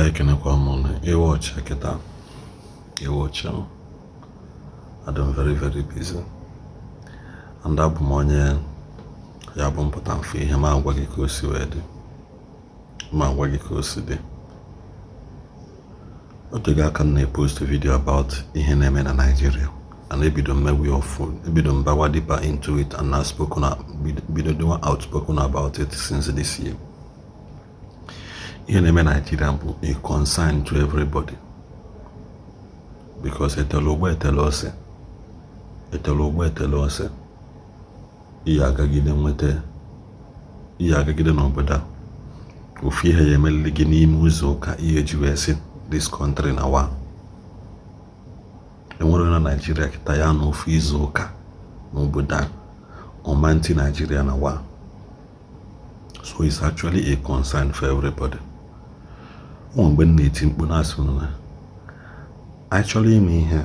Like in a common, you watch, check it out. You watch, I'm very, very busy. And that money, ya bụ mpụta mfe ihe ma agwa gị ka o si wee dị. Ma agwa gị ka o si dị. Otu ga aka na-post video about ihe na-eme na Nigeria. And ebido mmewe ọfụ, ebido mbawa deeper into it and I've spoken outspoken about it since this year. Ihe na-eme Nigeria bụ a concern to everybody. Because etelogbo etelose. Ihe agagide n'obodo a. Ofu ihe ya emelili gị n'ime ụzọ ụka ihe ji wee si this country na wa. Enwere na Nigeria kita ya na ofu izu ụka n'obodo a. Omanti Nigeria na wa. So it's actually a concern for everybody. Mgbe na-eti mkpu na-asị na actually ime ihe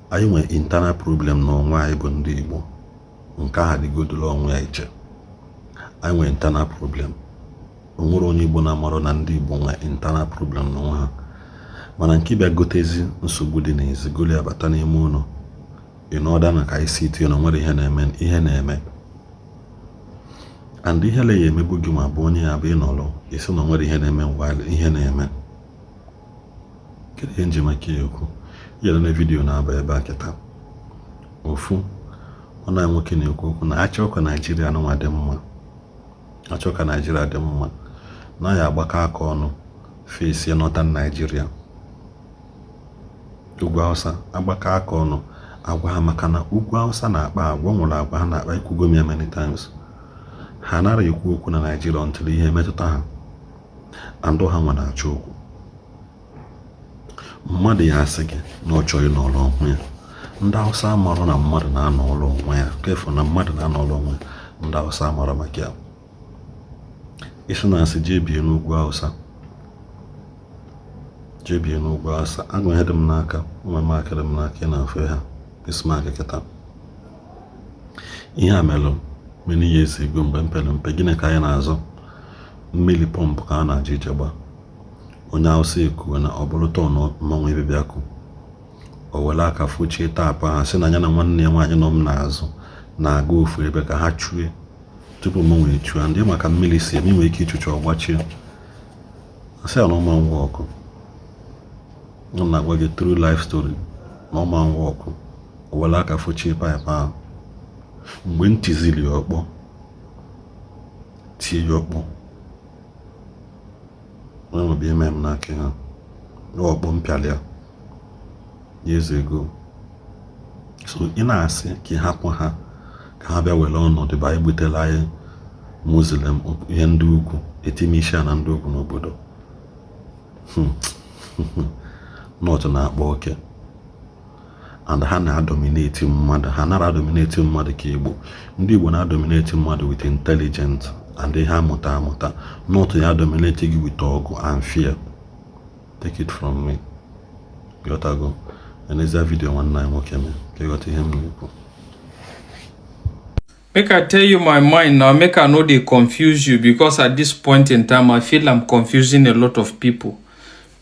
anyị nwere internal problem n'onwe anyị bụ ndị Igbo. Nke a dịgodolo onwe ya iche. Anyị nwere internal problem. Onwere onye Igbo na-amarụ na ndị Igbo nwere internal problem n'onwe ha. Mana nke bịa gotezi nsogbu dị n'ezi goli abata n'ime ụlọ. In order na ka isi iti na nwere ihe na-eme. And ihe le ya emebu gị ma bụ onye ya bụ ịnọrọ isi na nwere ihe na-eme while ihe na-eme. Kedu ihe njem aka ekwu? Yere na video na-aba ebe a kịta. Ofu ọ na nwoke na-ekwu okwu na achọ ka Nigeria nwa dị mma. Achọ ka Nigeria dị mma. Na ya agbaka aka ọnụ face Northern Nigerian. Ugwu Hausa agbaka aka ọnụ agwa ha maka na Ugwu Hausa na-akpa agwa nwere agwa ha na-akpa ikwugo m ya many times. Ha nara ekwu okwu na Nigeria until ihe metụta ha. Andụ ha nwa na-achọ okwu. Mmadụ ya asị gị na ọ chọrọ ịnọrọ onwe ya. Ndị Hausa amarụ na mmadụ na-anọ ụlọ onwe ya. Kefu na mmadụ na-anọ ụlọ onwe ya. Ndị Hausa amarụ maka ya. Isi na-asị jee bie n'Ugwu Hausa. Jee bie n'Ugwu Hausa. Agwa ihe dị m n'aka. Ụmụ m aka dị m n'aka ị na-afe ha. Isi m aka kịta. Ihe a melụ many years ago mgbe mpere mpe gịnị ka anyị na-azọ? Mmiri pọmpụ ka a na-aji ijegba. Onye Hausa ekuwe na ọ bụrụ tọọ mmanwụ ebe bịakụ. O were aka fụchie taapụ ha sị na ya na nwanne ya nwaanyị nọ m n'azụ na-aga ofu ebe ka ha chue tupu mmanwụ echue. Ndị maka mmiri si eme inwe ike ichucha ọgbachie. Asị ya na ọma nwa ọkụ. Ọ na-agwa gị true life story na ọma nwa ọkụ. O were aka fụchie paịpụ ahụ. Mgbe ntizili ọkpọ tie ya ọkpọ nwebe ime m n'aka ha ọkpọ mpịalịa years ago. So ị na-asị ka ị hapụ ha ka ha bịa were ọnọdụ ba egbutela anyị Muslim ihe ndị ugwu etimisha na ndị ugwu n'obodo. Not na-akpọ oke. And ha na-adominate mmadụ. Ha na-adominate mmadụ ka Igbo. Ndị Igbo na-adominate mmadụ with intelligence and ha amụta. Not ya dominate gị with ọgụ and fear. Take it from me. Yotago. And there's a video one night nwoke me. Ka ghọta ihe m na-ekwu. Make I tell you my mind now. Make I know they confuse you because at this point in time I feel I'm confusing a lot of people.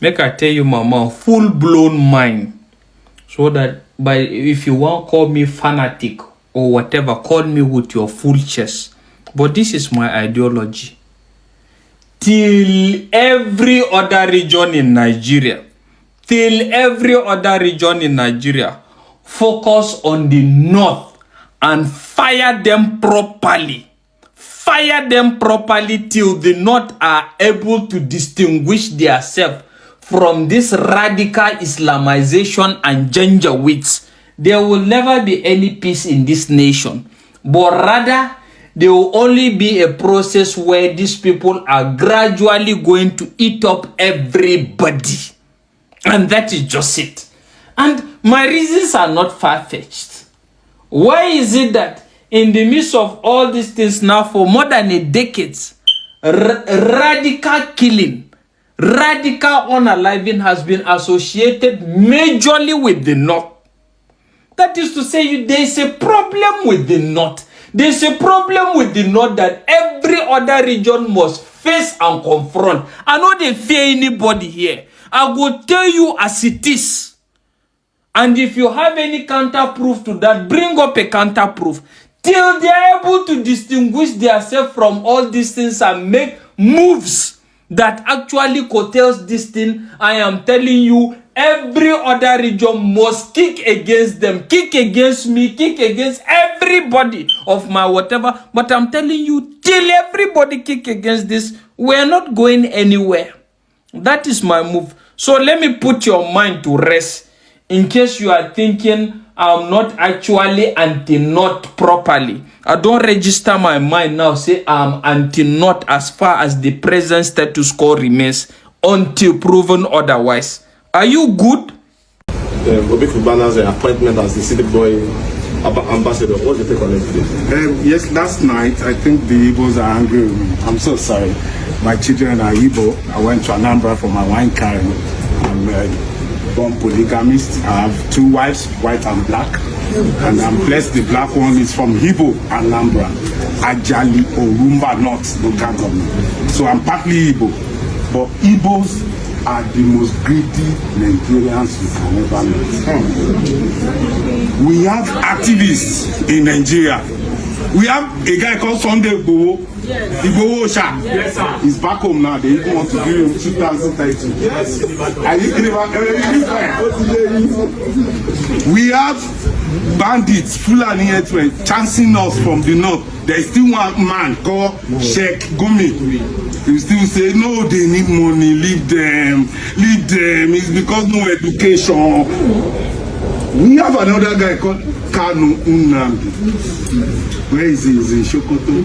Make I tell you my mind, full-blown mind. So that if you want call me fanatic or whatever, call me with your full chest. But this is my ideology. Till every other region in Nigeria, focus on the north and fire them properly. Fire them properly till the north are able to distinguish themselves from this radical Islamization and Janjaweeds. There will never be any peace in this nation, but rather there will only be a process where these people are gradually going to eat up everybody. And that is just it. And my reasons are not far-fetched. Why is it that in the midst of all these things now for more than a decade, radical killing, radical unaliving has been associated majorly with the North? That is to say, there is a problem with the North. There is a problem with the North that every other region must face and confront. I know they fear anybody here. I will tell you as it is. And if you have any counter proof to that, bring up a counter proof. Till they are able to distinguish themselves from all these things and make moves that actually curtails this thing, I am telling you, every other region must kick against them, kick against me, kick against everybody of my whatever. But I'm telling you, till everybody kick against this, we're not going anywhere. That is my move. So let me put your mind to rest. In case you are thinking I'm not actually anti-North properly, I don't register my mind now, say I'm anti-North as far as the present status quo remains until proven otherwise. Are you good? Obi Kubana's appointment as the city boy ambassador, what's the take on it? Yes, last night I think the Igbos are angry with me. I'm so sorry. My children are Igbo. I went to Anambra for my wine carrying. I'm born polygamist. I have 2 wives, white and black. And I'm blessed the black one is from Igbo, Anambra, Ajali, Orumba North, local government. So I'm partly Igbo. But Igbos are the most greedy Nigerians you can ever meet. We have activists in Nigeria. We have a guy called Sunday Igbo. Yes. Igbo Osha. Yes, sir. He's back home now. They even want to give him 2030. Yes. We have bandits, Fulani Etwe, chancing us from the north. There is still one man called Sheikh Gumi. He still say, no, they need money, leave them. Leave them. It's because no education. We have another guy called Kanu Unamdi. Where is he? He's in Sokoto.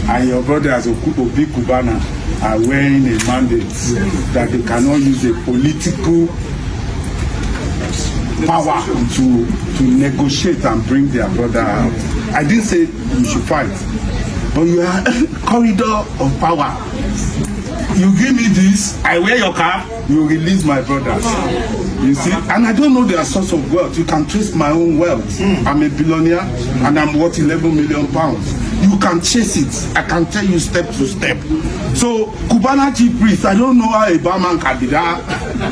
And your brothers Obi Kubana are wearing a mandate that they cannot use a political power to negotiate and bring their brother out. I didn't say you should fight, but you are corridor of power. You give me this, I wear your car, you release my brothers. You see, and I don't know their source of wealth. You can trace my own wealth. I'm a billionaire and I'm worth 11 million pounds. You can chase it. I can tell you step to step. So Kubana chief priest, I don't know how a barman can be that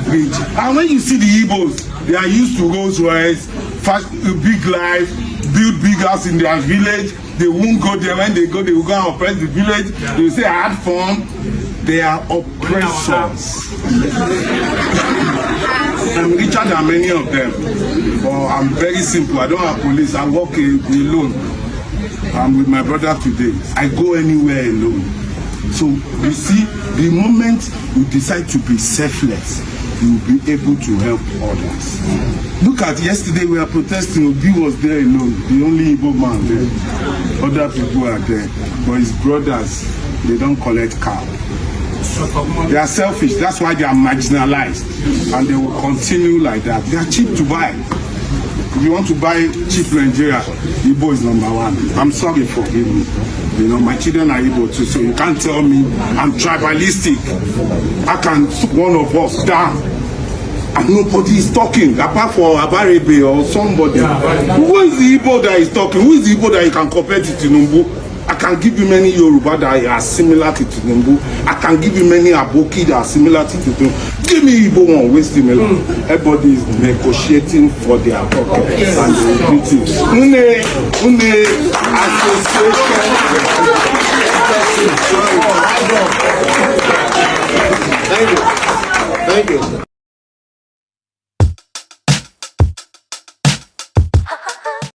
rich. And when you see the Igbos, they are used to Rolls Royce, big life, build big house in their village. They won't go there. When they go, they will go and oppress the village. They will say I had fun. They are oppressors. I'm richer than many of them, but I'm very simple. I don't have police. I walk alone. I'm with my brother today. I go anywhere alone. So you see, the moment you decide to be selfless, you will be able to help others. Look at yesterday, we were protesting. Obi was there alone, the only Igbo man there. Other people are there, but his brothers, they don't collect car. They are selfish. That's why they are marginalized, and they will continue like that. They are cheap to buy. If you want to buy cheap Nigeria, Igbo is number 1. I'm sorry, forgive me. You know, my children are Igbo too, so you can't tell me I'm tribalistic. How can one of us down and nobody is talking apart from Abarebe or somebody? Who is the Igbo that is talking? Who is the Igbo that you can compare to Tinubu? I can give you many Yoruba that are similar to Tinubu. I can give you many Aboki that are similar to Tinubu. Give me Igbo one, waste him alone. Everybody is negotiating for their pockets and the association. Thank you.